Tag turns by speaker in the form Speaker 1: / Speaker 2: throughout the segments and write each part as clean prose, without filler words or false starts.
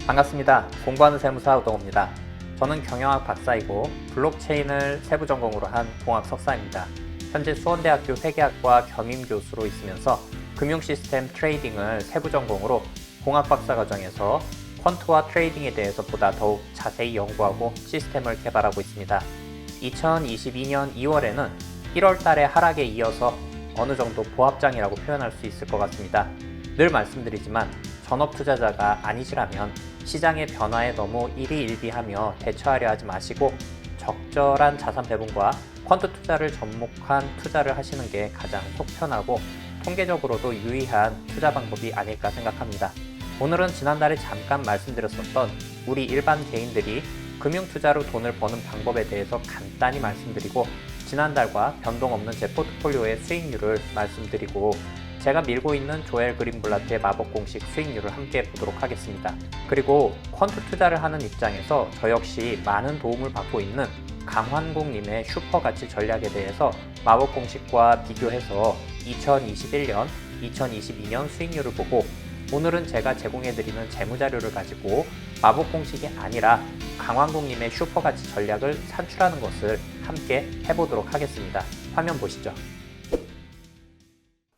Speaker 1: 반갑습니다. 공부하는 세무사 우동호입니다. 저는 경영학 박사이고 블록체인을 세부 전공으로 한 공학 석사입니다. 현재 수원대학교 회계학과 겸임교수로 있으면서 금융시스템 트레이딩을 세부 전공으로 공학 박사 과정에서 퀀트와 트레이딩에 대해서 보다 더욱 자세히 연구하고 시스템을 개발하고 있습니다. 2022년 2월에는 1월 달의 하락에 이어서 어느 정도 보합장이라고 표현할 수 있을 것 같습니다. 늘 말씀드리지만 전업 투자자가 아니시라면 시장의 변화에 너무 일희일비하며 대처하려 하지 마시고 적절한 자산 배분과 퀀트 투자를 접목한 투자를 하시는 게 가장 속 편하고 통계적으로도 유의한 투자 방법이 아닐까 생각합니다. 오늘은 지난달에 잠깐 말씀드렸었던 우리 일반 개인들이 금융투자로 돈을 버는 방법에 대해서 간단히 말씀드리고 지난달과 변동 없는 제 포트폴리오의 수익률을 말씀드리고 제가 밀고 있는 조엘 그린블라트의 마법 공식 수익률을 함께 보도록 하겠습니다. 그리고 퀀트 투자를 하는 입장에서 저 역시 많은 도움을 받고 있는 강환국님의 슈퍼가치 전략에 대해서 마법 공식과 비교해서 2021년, 2022년 수익률을 보고 오늘은 제가 제공해드리는 재무자료를 가지고 마법 공식이 아니라 강환국님의 슈퍼가치 전략을 산출하는 것을 함께 해보도록 하겠습니다. 화면 보시죠.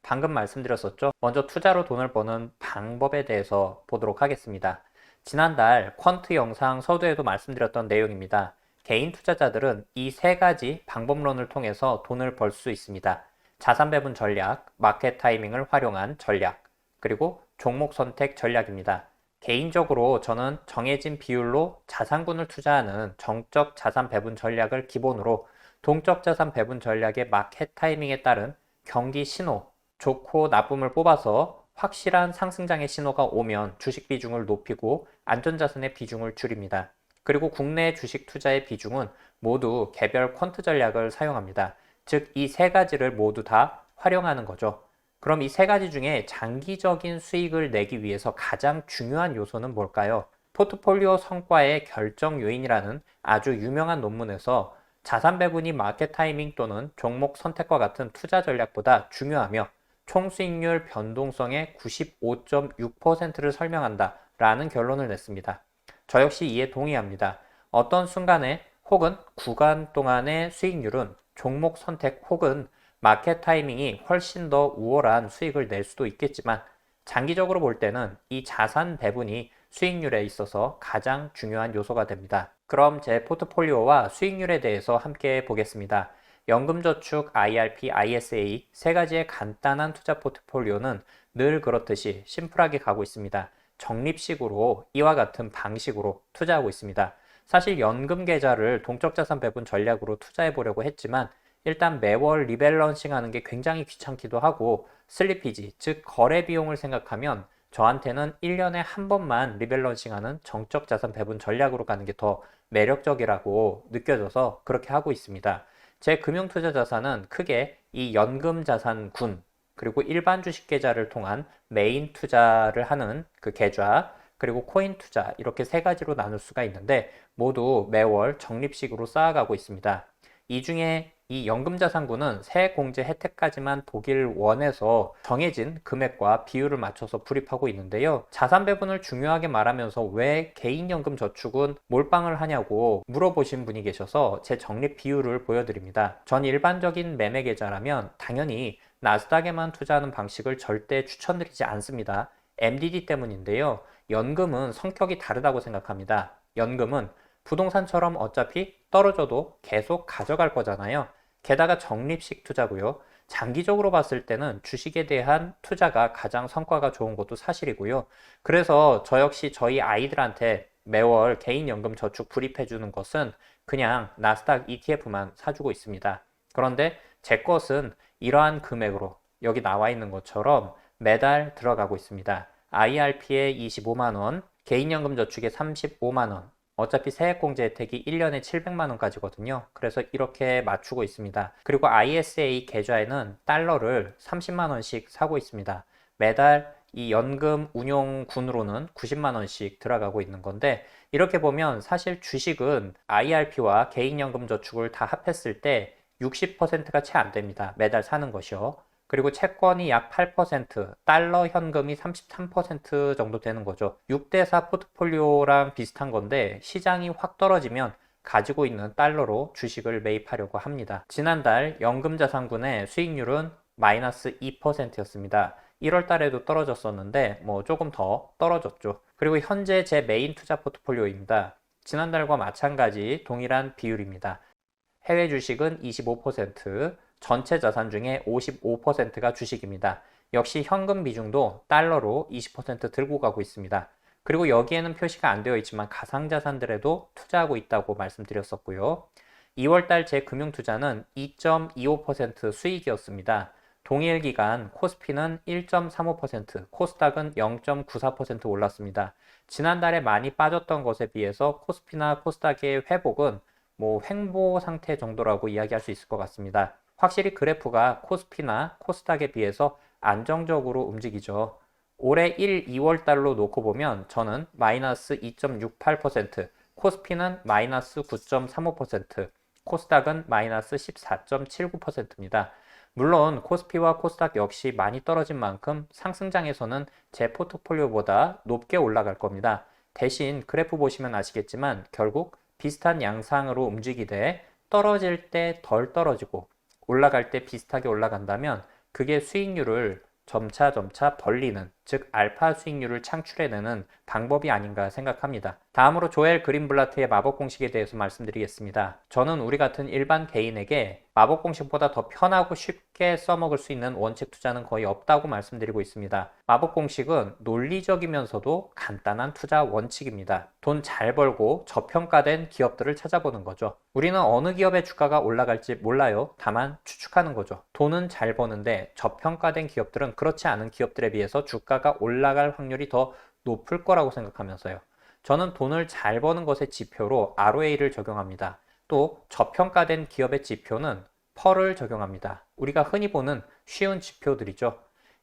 Speaker 1: 방금 말씀드렸었죠. 먼저 투자로 돈을 버는 방법에 대해서 보도록 하겠습니다. 지난달 퀀트 영상 서두에도 말씀드렸던 내용입니다. 개인 투자자들은 이 세 가지 방법론을 통해서 돈을 벌 수 있습니다. 자산 배분 전략, 마켓 타이밍을 활용한 전략, 그리고 종목 선택 전략입니다. 개인적으로 저는 정해진 비율로 자산군을 투자하는 정적 자산 배분 전략을 기본으로 동적 자산 배분 전략의 마켓 타이밍에 따른 경기 신호, 좋고 나쁨을 뽑아서 확실한 상승장의 신호가 오면 주식 비중을 높이고 안전자산의 비중을 줄입니다. 그리고 국내 주식 투자의 비중은 모두 개별 퀀트 전략을 사용합니다. 즉, 이 세 가지를 모두 다 활용하는 거죠. 그럼 이 세 가지 중에 장기적인 수익을 내기 위해서 가장 중요한 요소는 뭘까요? 포트폴리오 성과의 결정 요인이라는 아주 유명한 논문에서 자산 배분이 마켓 타이밍 또는 종목 선택과 같은 투자 전략보다 중요하며 총수익률 변동성의 95.6%를 설명한다 라는 결론을 냈습니다. 저 역시 이에 동의합니다. 어떤 순간에 혹은 구간 동안의 수익률은 종목 선택 혹은 마켓 타이밍이 훨씬 더 우월한 수익을 낼 수도 있겠지만 장기적으로 볼 때는 이 자산 배분이 수익률에 있어서 가장 중요한 요소가 됩니다. 그럼 제 포트폴리오와 수익률에 대해서 함께 보겠습니다. 연금저축, IRP, ISA 세 가지의 간단한 투자 포트폴리오는 늘 그렇듯이 심플하게 가고 있습니다. 적립식으로 이와 같은 방식으로 투자하고 있습니다. 사실 연금 계좌를 동적 자산 배분 전략으로 투자해 보려고 했지만 일단 매월 리밸런싱 하는 게 굉장히 귀찮기도 하고 슬리피지, 즉 거래 비용을 생각하면 저한테는 1년에 한 번만 리밸런싱 하는 정적 자산 배분 전략으로 가는 게 더 매력적이라고 느껴져서 그렇게 하고 있습니다. 제 금융투자 자산은 크게 이 연금 자산군, 그리고 일반 주식 계좌를 통한 메인 투자를 하는 그 계좌, 그리고 코인 투자 이렇게 세 가지로 나눌 수가 있는데 모두 매월 적립식으로 쌓아가고 있습니다. 이 중에 이 연금자산군은 세액공제 혜택까지만 보길 원해서 정해진 금액과 비율을 맞춰서 불입하고 있는데요. 자산 배분을 중요하게 말하면서 왜 개인연금저축은 몰빵을 하냐고 물어보신 분이 계셔서 제 적립 비율을 보여드립니다. 전 일반적인 매매 계좌라면 당연히 나스닥에만 투자하는 방식을 절대 추천드리지 않습니다. MDD 때문인데요. 연금은 성격이 다르다고 생각합니다. 연금은 부동산처럼 어차피 떨어져도 계속 가져갈 거잖아요. 게다가 적립식 투자고요. 장기적으로 봤을 때는 주식에 대한 투자가 가장 성과가 좋은 것도 사실이고요. 그래서 저 역시 저희 아이들한테 매월 개인연금 저축 불입해 주는 것은 그냥 나스닥 ETF만 사주고 있습니다. 그런데 제 것은 이러한 금액으로 여기 나와 있는 것처럼 매달 들어가고 있습니다. IRP에 25만원, 개인연금 저축에 35만원, 어차피 세액공제 혜택이 1년에 700만원까지거든요. 그래서 이렇게 맞추고 있습니다. 그리고 ISA 계좌에는 달러를 30만원씩 사고 있습니다. 매달 이 연금 운용군으로는 90만원씩 들어가고 있는 건데 이렇게 보면 사실 주식은 IRP와 개인연금 저축을 다 합했을 때 60%가 채 안 됩니다. 매달 사는 것이요. 그리고 채권이 약 8%, 달러 현금이 33% 정도 되는 거죠. 6대4 포트폴리오랑 비슷한 건데 시장이 확 떨어지면 가지고 있는 달러로 주식을 매입하려고 합니다. 지난달 연금자산군의 수익률은 마이너스 2%였습니다. 1월 달에도 떨어졌었는데 조금 더 떨어졌죠. 그리고 현재 제 메인 투자 포트폴리오입니다. 지난달과 마찬가지 동일한 비율입니다. 해외 주식은 25%, 전체 자산 중에 55%가 주식입니다. 역시 현금 비중도 달러로 20% 들고 가고 있습니다. 그리고 여기에는 표시가 안 되어 있지만 가상자산들에도 투자하고 있다고 말씀드렸었고요. 2월달 제 금융투자는 2.25% 수익이었습니다. 동일 기간 코스피는 1.35%, 코스닥은 0.94% 올랐습니다. 지난달에 많이 빠졌던 것에 비해서 코스피나 코스닥의 회복은 횡보 상태 정도라고 이야기할 수 있을 것 같습니다. 확실히 그래프가 코스피나 코스닥에 비해서 안정적으로 움직이죠. 올해 1, 2월 달로 놓고 보면 저는 마이너스 2.68%, 코스피는 마이너스 9.35%, 코스닥은 마이너스 14.79%입니다. 물론 코스피와 코스닥 역시 많이 떨어진 만큼 상승장에서는 제 포트폴리오보다 높게 올라갈 겁니다. 대신 그래프 보시면 아시겠지만 결국 비슷한 양상으로 움직이되 떨어질 때 덜 떨어지고 올라갈 때 비슷하게 올라간다면 그게 수익률을 점차 벌리는, 즉 알파 수익률을 창출해내는 방법이 아닌가 생각합니다. 다음으로 조엘 그린블라트의 마법 공식에 대해서 말씀드리겠습니다. 저는 우리 같은 일반 개인에게 마법 공식보다 더 편하고 쉽게 써먹을 수 있는 원칙 투자는 거의 없다고 말씀드리고 있습니다. 마법 공식은 논리적이면서도 간단한 투자 원칙입니다. 돈 잘 벌고 저평가된 기업들을 찾아보는 거죠. 우리는 어느 기업의 주가가 올라갈지 몰라요. 다만 추측하는 거죠. 돈은 잘 버는데 저평가된 기업들은 그렇지 않은 기업들에 비해서 주가가 올라갈 확률이 더 높을 거라고 생각하면서요. 저는 돈을 잘 버는 것의 지표로 ROA를 적용합니다. 또 저평가된 기업의 지표는 펄을 적용합니다. 우리가 흔히 보는 쉬운 지표들이죠.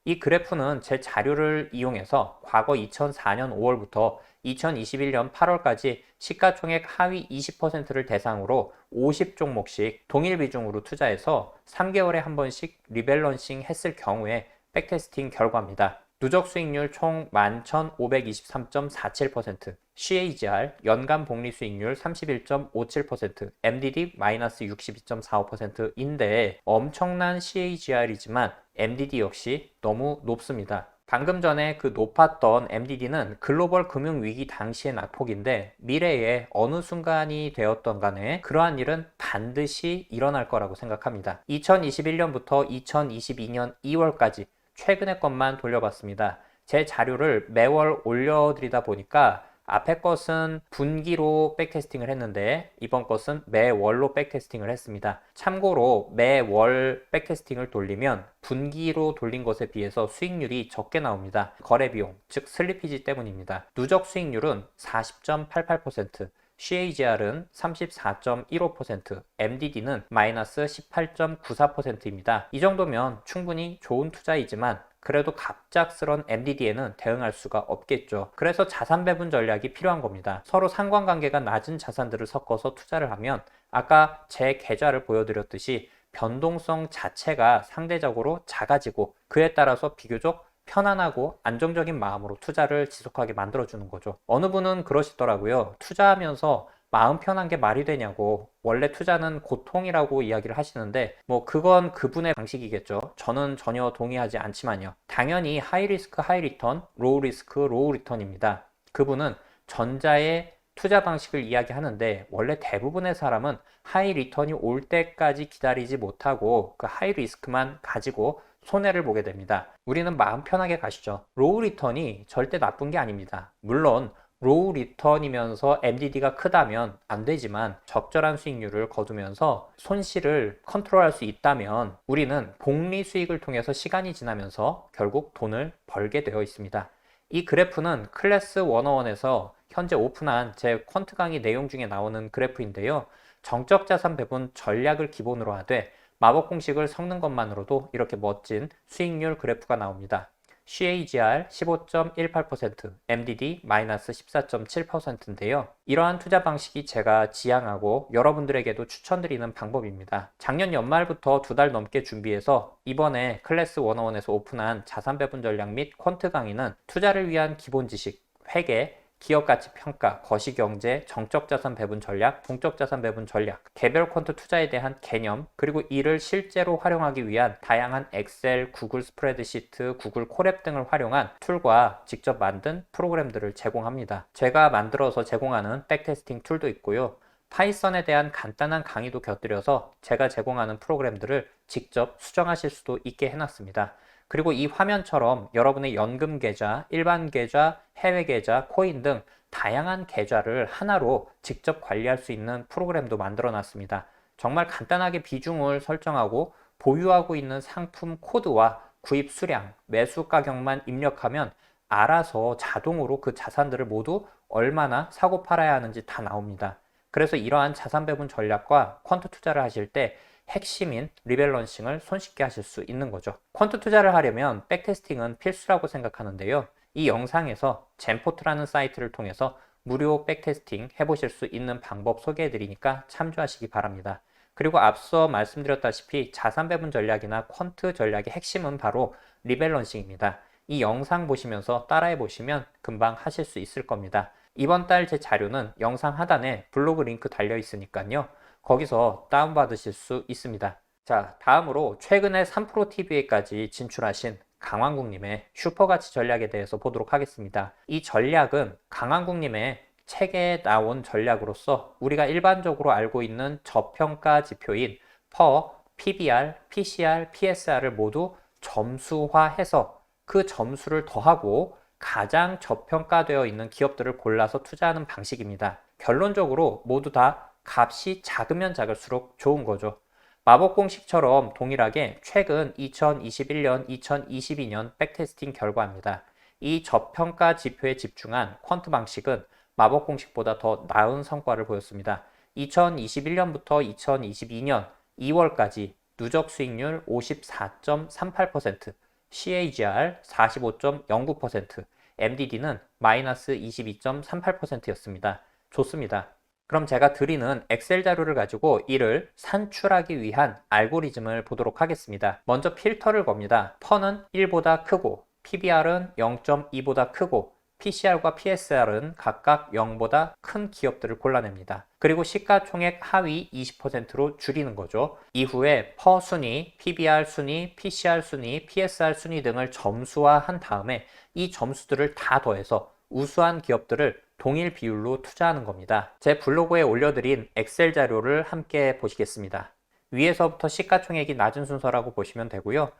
Speaker 1: 이 그래프는 제 자료를 이용해서 과거 2004년 5월부터 2021년 8월까지 시가총액 하위 20%를 대상으로 50종목씩 동일 비중으로 투자해서 3개월에 한 번씩 리밸런싱 했을 경우에 백테스팅 결과입니다. 누적 수익률 총 11,523.47%, CAGR 연간 복리 수익률 31.57%, MDD 마이너스 62.45%인데 엄청난 CAGR이지만 MDD 역시 너무 높습니다. 방금 전에 그 높았던 MDD는 글로벌 금융위기 당시의 낙폭인데 미래에 어느 순간이 되었던 간에 그러한 일은 반드시 일어날 거라고 생각합니다. 2021년부터 2022년 2월까지 최근의 것만 돌려봤습니다. 제 자료를 매월 올려드리다 보니까 앞에 것은 분기로 백테스팅을 했는데 이번 것은 매월로 백테스팅을 했습니다. 참고로 매월 백테스팅을 돌리면 분기로 돌린 것에 비해서 수익률이 적게 나옵니다. 거래비용, 즉 슬리피지 때문입니다. 누적 수익률은 40.88%, CAGR은 34.15%, MDD는 마이너스 18.94%입니다. 이 정도면 충분히 좋은 투자이지만 그래도 갑작스런 MDD에는 대응할 수가 없겠죠. 그래서 자산 배분 전략이 필요한 겁니다. 서로 상관관계가 낮은 자산들을 섞어서 투자를 하면 아까 제 계좌를 보여드렸듯이 변동성 자체가 상대적으로 작아지고 그에 따라서 비교적 편안하고 안정적인 마음으로 투자를 지속하게 만들어주는 거죠. 어느 분은 그러시더라고요. 투자하면서 마음 편한 게 말이 되냐고. 원래 투자는 고통이라고 이야기를 하시는데 그건 그분의 방식이겠죠. 저는 전혀 동의하지 않지만요. 당연히 하이 리스크 하이 리턴, 로우 리스크 로우 리턴입니다. 그분은 전자의 투자 방식을 이야기하는데 원래 대부분의 사람은 하이 리턴이 올 때까지 기다리지 못하고 그 하이 리스크만 가지고 손해를 보게 됩니다. 우리는 마음 편하게 가시죠. 로우 리턴이 절대 나쁜 게 아닙니다. 물론 로우 리턴이면서 MDD가 크다면 안 되지만 적절한 수익률을 거두면서 손실을 컨트롤할 수 있다면 우리는 복리 수익을 통해서 시간이 지나면서 결국 돈을 벌게 되어 있습니다. 이 그래프는 클래스 101에서 현재 오픈한 제 퀀트 강의 내용 중에 나오는 그래프인데요. 정적 자산 배분 전략을 기본으로 하되 마법 공식을 섞는 것만으로도 이렇게 멋진 수익률 그래프가 나옵니다. CAGR 15.18%, MDD 마이너스 14.7%인데요. 이러한 투자 방식이 제가 지향하고 여러분들에게도 추천드리는 방법입니다. 작년 연말부터 2달 넘게 준비해서 이번에 클래스 101에서 오픈한 자산 배분 전략 및 퀀트 강의는 투자를 위한 기본 지식, 회계, 기업가치 평가, 거시경제, 정적자산 배분 전략, 동적자산 배분 전략, 개별 퀀트 투자에 대한 개념, 그리고 이를 실제로 활용하기 위한 다양한 엑셀, 구글 스프레드시트, 구글 콜앱 등을 활용한 툴과 직접 만든 프로그램들을 제공합니다. 제가 만들어서 제공하는 백테스팅 툴도 있고요. 파이썬에 대한 간단한 강의도 곁들여서 제가 제공하는 프로그램들을 직접 수정하실 수도 있게 해놨습니다. 그리고 이 화면처럼 여러분의 연금 계좌, 일반 계좌, 해외 계좌, 코인 등 다양한 계좌를 하나로 직접 관리할 수 있는 프로그램도 만들어 놨습니다. 정말 간단하게 비중을 설정하고 보유하고 있는 상품 코드와 구입 수량, 매수 가격만 입력하면 알아서 자동으로 그 자산들을 모두 얼마나 사고 팔아야 하는지 다 나옵니다. 그래서 이러한 자산 배분 전략과 퀀트 투자를 하실 때 핵심인 리밸런싱을 손쉽게 하실 수 있는 거죠. 퀀트 투자를 하려면 백테스팅은 필수라고 생각하는데요. 이 영상에서 젠포트라는 사이트를 통해서 무료 백테스팅 해보실 수 있는 방법 소개해 드리니까 참조하시기 바랍니다. 그리고 앞서 말씀드렸다시피 자산 배분 전략이나 퀀트 전략의 핵심은 바로 리밸런싱입니다. 이 영상 보시면서 따라해 보시면 금방 하실 수 있을 겁니다. 이번 달 제 자료는 영상 하단에 블로그 링크 달려 있으니까요. 거기서 다운받으실 수 있습니다. 자, 다음으로 최근에 3프로TV에까지 진출하신 강왕국님의 슈퍼가치 전략에 대해서 보도록 하겠습니다. 이 전략은 강왕국님의 책에 나온 전략으로서 우리가 일반적으로 알고 있는 저평가 지표인 PER, PBR, PCR, PSR을 모두 점수화해서 그 점수를 더하고 가장 저평가되어 있는 기업들을 골라서 투자하는 방식입니다. 결론적으로 모두 다 값이 작으면 작을수록 좋은 거죠. 마법 공식처럼 동일하게 최근 2021년, 2022년 백테스팅 결과입니다. 이 저평가 지표에 집중한 퀀트 방식은 마법 공식보다 더 나은 성과를 보였습니다. 2021년부터 2022년 2월까지 누적 수익률 54.38%, CAGR 45.09%, MDD는 마이너스 22.38%였습니다. 좋습니다. 그럼 제가 드리는 엑셀 자료를 가지고 이를 산출하기 위한 알고리즘을 보도록 하겠습니다. 먼저 필터를 겁니다. PER는 1보다 크고, PBR은 0.2보다 크고, PCR과 PSR은 각각 0보다 큰 기업들을 골라냅니다. 그리고 시가총액 하위 20%로 줄이는 거죠. 이후에 PER 순위, PBR 순위, PCR 순위, PSR 순위 등을 점수화한 다음에 이 점수들을 다 더해서 우수한 기업들을 동일 비율로 투자하는 겁니다. 제 블로그에 올려드린 엑셀 자료를 함께 보시겠습니다. 위에서부터 시가총액이 낮은 순서라고 보시면 되고요.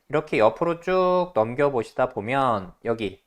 Speaker 1: 이렇게 옆으로 쭉 넘겨보시다 보면 여기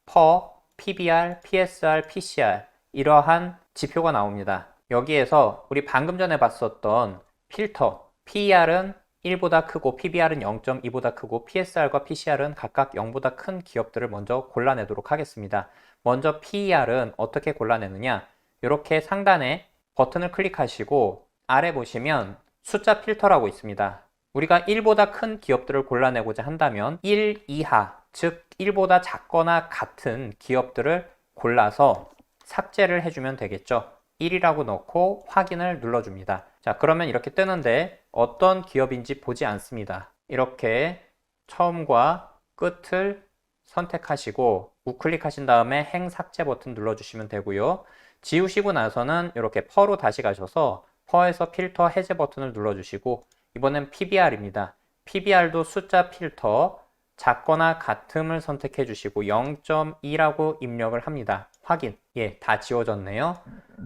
Speaker 1: PER, PBR, PSR, PCR 이러한 지표가 나옵니다. 여기에서 우리 방금 전에 봤었던 필터 PER은 1보다 크고 PBR은 0.2보다 크고 PSR과 PCR은 각각 0보다 큰 기업들을 먼저 골라내도록 하겠습니다. 먼저 PER은 어떻게 골라내느냐, 이렇게 상단에 버튼을 클릭하시고 아래 보시면 숫자 필터라고 있습니다. 우리가 1보다 큰 기업들을 골라내고자 한다면 1 이하, 즉 1보다 작거나 같은 기업들을 골라서 삭제를 해주면 되겠죠. 1이라고 넣고 확인을 눌러줍니다. 자, 그러면 이렇게 뜨는데 어떤 기업인지 보지 않습니다. 이렇게 처음과 끝을 선택하시고 우클릭하신 다음에 행 삭제 버튼 눌러주시면 되고요. 지우시고 나서는 이렇게 퍼로 다시 가셔서 퍼에서 필터 해제 버튼을 눌러주시고 이번엔 PBR입니다. PBR도 숫자 필터 작거나 같음을 선택해 주시고 0.2라고 입력을 합니다. 확인. 예, 다 지워졌네요.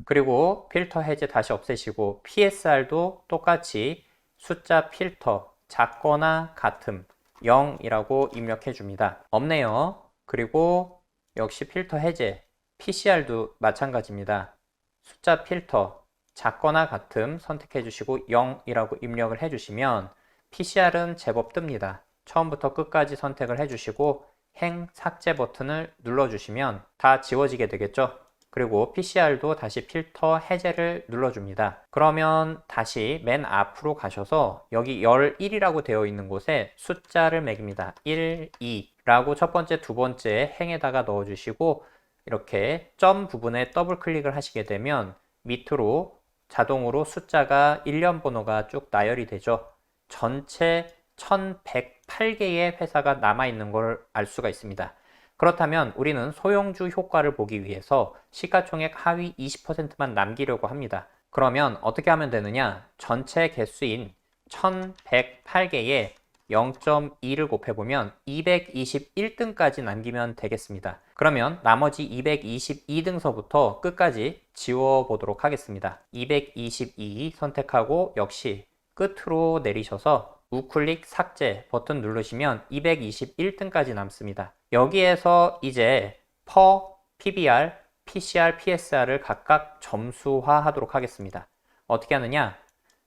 Speaker 1: 그리고 필터 해제 다시 없애시고 PSR도 똑같이 숫자 필터 작거나 같음 0이라고 입력해 줍니다. 없네요. 그리고 역시 필터 해제 PCR도 마찬가지입니다. 숫자 필터 작거나 같음 선택해 주시고 0이라고 입력을 해 주시면 PCR은 제법 뜹니다. 처음부터 끝까지 선택을 해주시고 행 삭제 버튼을 눌러주시면 다 지워지게 되겠죠. 그리고 PCR도 다시 필터 해제를 눌러줍니다. 그러면 다시 맨 앞으로 가셔서 여기 11이라고 되어 있는 곳에 숫자를 매깁니다. 1, 2라고 첫 번째, 두 번째 행에다가 넣어주시고 이렇게 점 부분에 더블 클릭을 하시게 되면 밑으로 자동으로 숫자가 일련 번호가 쭉 나열이 되죠. 전체 1108개의 회사가 남아있는 걸 알 수가 있습니다. 그렇다면 우리는 소형주 효과를 보기 위해서 시가총액 하위 20%만 남기려고 합니다. 그러면 어떻게 하면 되느냐? 전체 개수인 1108개에 0.2를 곱해보면 221등까지 남기면 되겠습니다. 그러면 나머지 222등서부터 끝까지 지워보도록 하겠습니다. 222 선택하고 역시 끝으로 내리셔서 우클릭 삭제 버튼 누르시면 221등까지 남습니다. 여기에서 이제 per, PBR, PCR, PSR을 각각 점수화 하도록 하겠습니다. 어떻게 하느냐?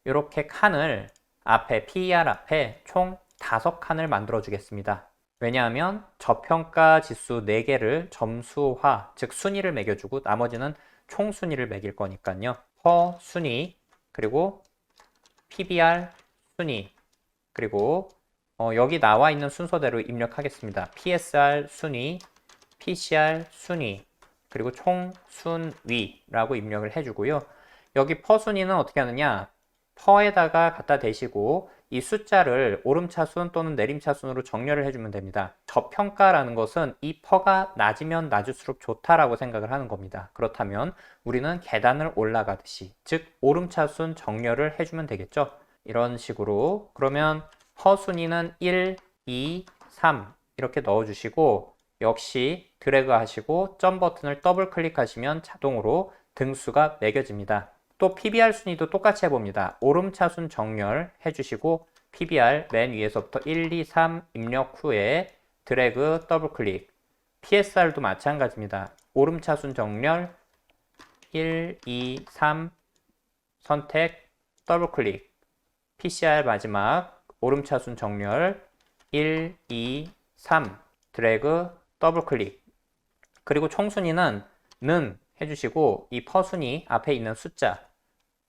Speaker 1: 이렇게 칸을 앞에 PER 앞에 총 5칸을 만들어 주겠습니다. 왜냐하면 저평가 지수 4개를 점수화, 즉 순위를 매겨주고 나머지는 총 순위를 매길 거니까요. per 순위, 그리고 PBR 순위, 그리고 여기 나와 있는 순서대로 입력하겠습니다. PSR 순위, PCR 순위, 그리고 총 순위라고 입력을 해주고요. 여기 per 순위는 어떻게 하느냐? per에다가 갖다 대시고 이 숫자를 오름차순 또는 내림차순으로 정렬을 해주면 됩니다. 저평가라는 것은 이 per가 낮으면 낮을수록 좋다라고 생각을 하는 겁니다. 그렇다면 우리는 계단을 올라가듯이, 즉 오름차순 정렬을 해주면 되겠죠. 이런 식으로. 그러면 per 순위는 1, 2, 3 이렇게 넣어주시고 역시 드래그 하시고 점 버튼을 더블 클릭하시면 자동으로 등수가 매겨집니다. 또 PBR 순위도 똑같이 해봅니다. 오름차순 정렬 해주시고 PBR 맨 위에서부터 1, 2, 3 입력 후에 드래그 더블 클릭. PSR도 마찬가지입니다. 오름차순 정렬 1, 2, 3 선택 더블 클릭. PCR 마지막 오름차순 정렬 1, 2, 3 드래그 더블 클릭. 그리고 총순위는 는 해주시고 이 per 순위 앞에 있는 숫자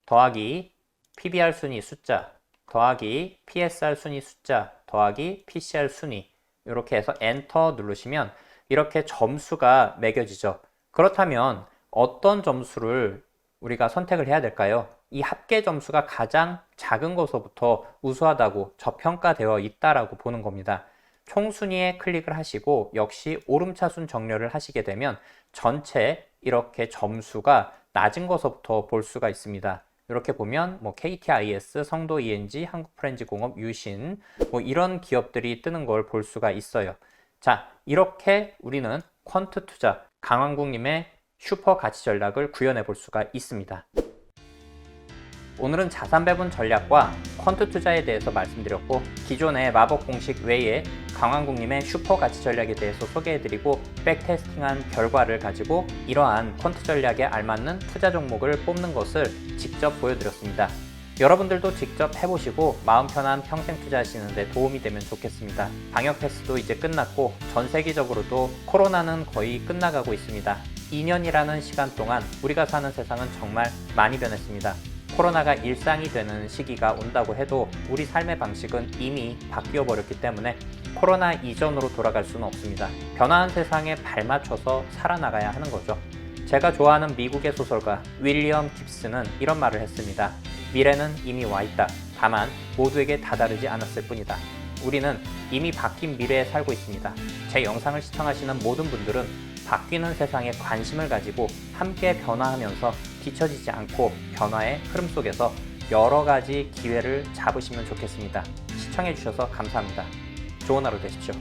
Speaker 1: 더하기 PBR 순위 숫자 더하기 PSR 순위 숫자 더하기 PCR 순위 이렇게 해서 엔터 누르시면 이렇게 점수가 매겨지죠. 그렇다면 어떤 점수를 우리가 선택을 해야 될까요? 이 합계 점수가 가장 작은 것부터 우수하다고 저평가되어 있다라고 보는 겁니다. 총순위에 클릭을 하시고 역시 오름차순 정렬을 하시게 되면 전체 이렇게 점수가 낮은 것부터 볼 수가 있습니다. 이렇게 보면 KTIS, 성도 ENG, 한국프렌즈공업, 유신 이런 기업들이 뜨는 걸 볼 수가 있어요. 자, 이렇게 우리는 퀀트 투자 강왕국님의 슈퍼 가치 전략을 구현해 볼 수가 있습니다. 오늘은 자산 배분 전략과 퀀트 투자에 대해서 말씀드렸고 기존의 마법 공식 외에 강왕국님의 슈퍼 가치 전략에 대해서 소개해드리고 백테스팅한 결과를 가지고 이러한 퀀트 전략에 알맞는 투자 종목을 뽑는 것을 직접 보여드렸습니다. 여러분들도 직접 해보시고 마음 편한 평생 투자하시는 데 도움이 되면 좋겠습니다. 방역 패스도 이제 끝났고 전 세계적으로도 코로나는 거의 끝나가고 있습니다. 2년이라는 시간 동안 우리가 사는 세상은 정말 많이 변했습니다. 코로나가 일상이 되는 시기가 온다고 해도 우리 삶의 방식은 이미 바뀌어 버렸기 때문에 코로나 이전으로 돌아갈 수는 없습니다. 변화한 세상에 발맞춰서 살아나가야 하는 거죠. 제가 좋아하는 미국의 소설가 윌리엄 깁스는 이런 말을 했습니다. 미래는 이미 와 있다. 다만 모두에게 다다르지 않았을 뿐이다. 우리는 이미 바뀐 미래에 살고 있습니다. 제 영상을 시청하시는 모든 분들은 바뀌는 세상에 관심을 가지고 함께 변화하면서 뒤처지지 않고 변화의 흐름 속에서 여러 가지 기회를 잡으시면 좋겠습니다. 시청해주셔서 감사합니다. 좋은 하루 되십시오.